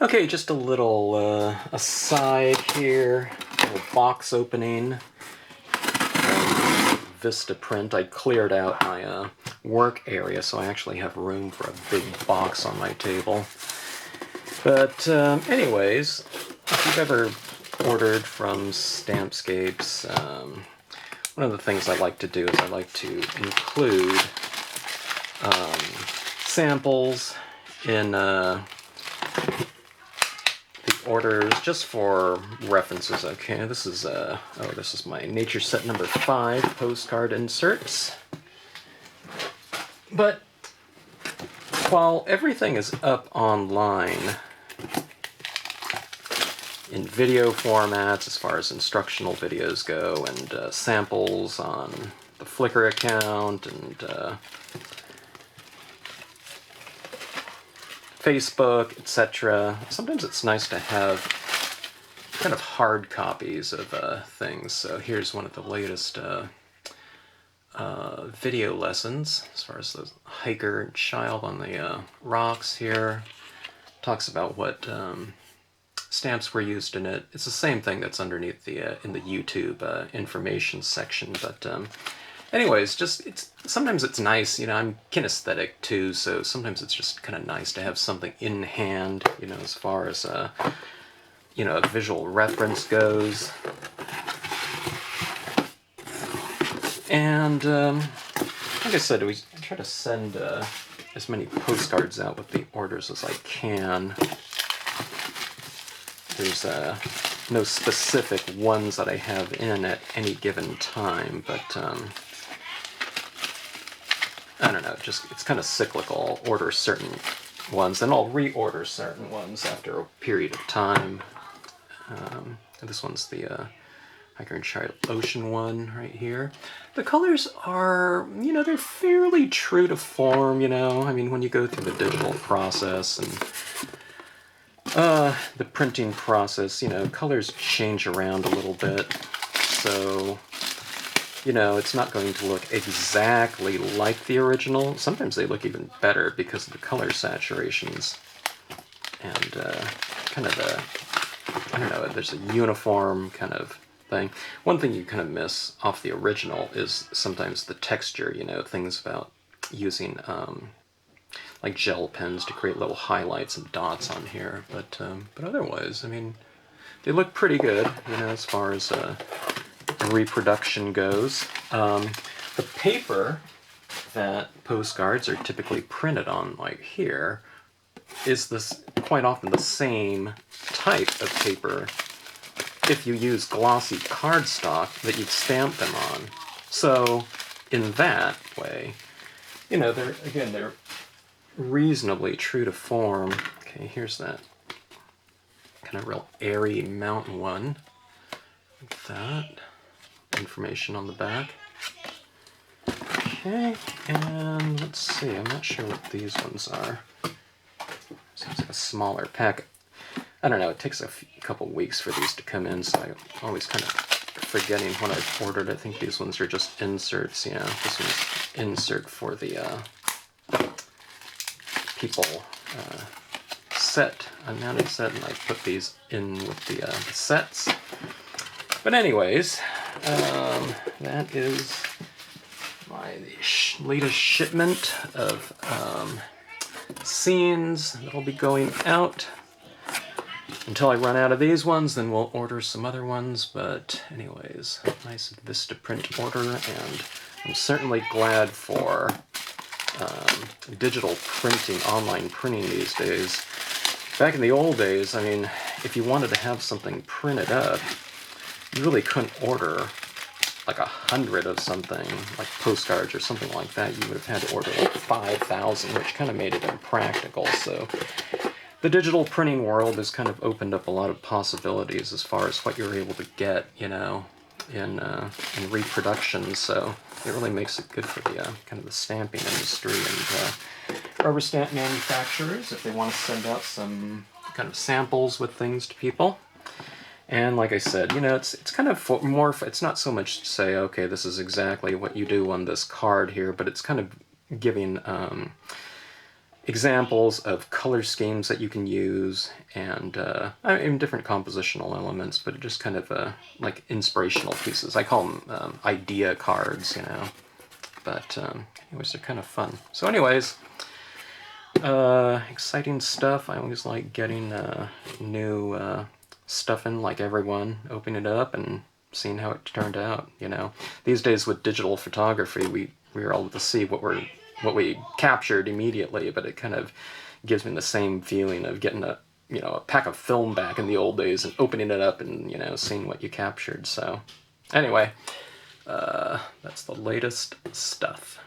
Okay, just a little aside here, a little box opening. Vista print. I cleared out my work area, so I actually have room for a big box on my table. But anyways, if you've ever ordered from Stampscapes, one of the things I like to do is I like to include samples in the orders just for references. Okay, this is this is my nature set number 5 postcard inserts. But while everything is up online in video formats as far as instructional videos go, and samples on the Flickr account and Facebook, etc. Sometimes it's nice to have kind of hard copies of things. So here's one of the latest video lessons as far as the hiker child on the rocks here. Talks about what stamps were used in it. It's the same thing that's underneath the in the YouTube information section, but anyways, sometimes it's nice, you know, I'm kinesthetic too, so sometimes it's just kind of nice to have something in hand, you know, as far as, you know, a visual reference goes. And, like I said, I try to send as many postcards out with the orders as I can. There's no specific ones that I have in at any given time, but I don't know, it's kind of cyclical. I'll order certain ones, then I'll reorder certain ones after a period of time. This one's the Hiker and Child Ocean one right here. The colors are, you know, they're fairly true to form, you know. I mean, when you go through the digital process and the printing process, you know, colors change around a little bit. So, you know, it's not going to look exactly like the original. Sometimes they look even better because of the color saturations. And kind of I don't know, there's a uniform kind of thing. One thing you kind of miss off the original is sometimes the texture, you know, things about using like gel pens to create little highlights and dots on here. But otherwise, I mean, they look pretty good, you know, as far as reproduction goes. The paper that postcards are typically printed on, like here, is quite often the same type of paper if you use glossy cardstock that you've stamped them on. So in that way, you know, they're reasonably true to form. Okay, here's that kind of real airy mountain one. Like that. Information on the back. Okay, and let's see, I'm not sure what these ones are. Seems like a smaller pack. I don't know, it takes a couple weeks for these to come in, so I'm always kind of forgetting when I've ordered. I think these ones are just inserts, you know. This one's insert for the people set, unmounted set, and I put these in with the sets. But anyways, that is my latest shipment of scenes that'll be going out. Until I run out of these ones, then we'll order some other ones. But anyways, nice Vista print order, and I'm certainly glad for digital printing, online printing these days. Back in the old days, I mean, if you wanted to have something printed up, you really couldn't order like 100 of something, like postcards or something like that. You would have had to order like 5,000, which kind of made it impractical. So the digital printing world has kind of opened up a lot of possibilities as far as what you're able to get, you know, in reproduction. So it really makes it good for the kind of the stamping industry and rubber stamp manufacturers if they want to send out some kind of samples with things to people. And like I said, you know, it's kind of more, it's not so much to say, okay, this is exactly what you do on this card here, but it's kind of giving examples of color schemes that you can use, and I mean, different compositional elements, but just kind of like inspirational pieces. I call them idea cards, you know. But anyways, they're kind of fun. So anyways, exciting stuff. I always like getting new stuff in, like everyone, opening it up and seeing how it turned out, you know. These days with digital photography, we were able to see what we captured immediately, but it kind of gives me the same feeling of getting a pack of film back in the old days and opening it up and, you know, seeing what you captured. So anyway, that's the latest stuff.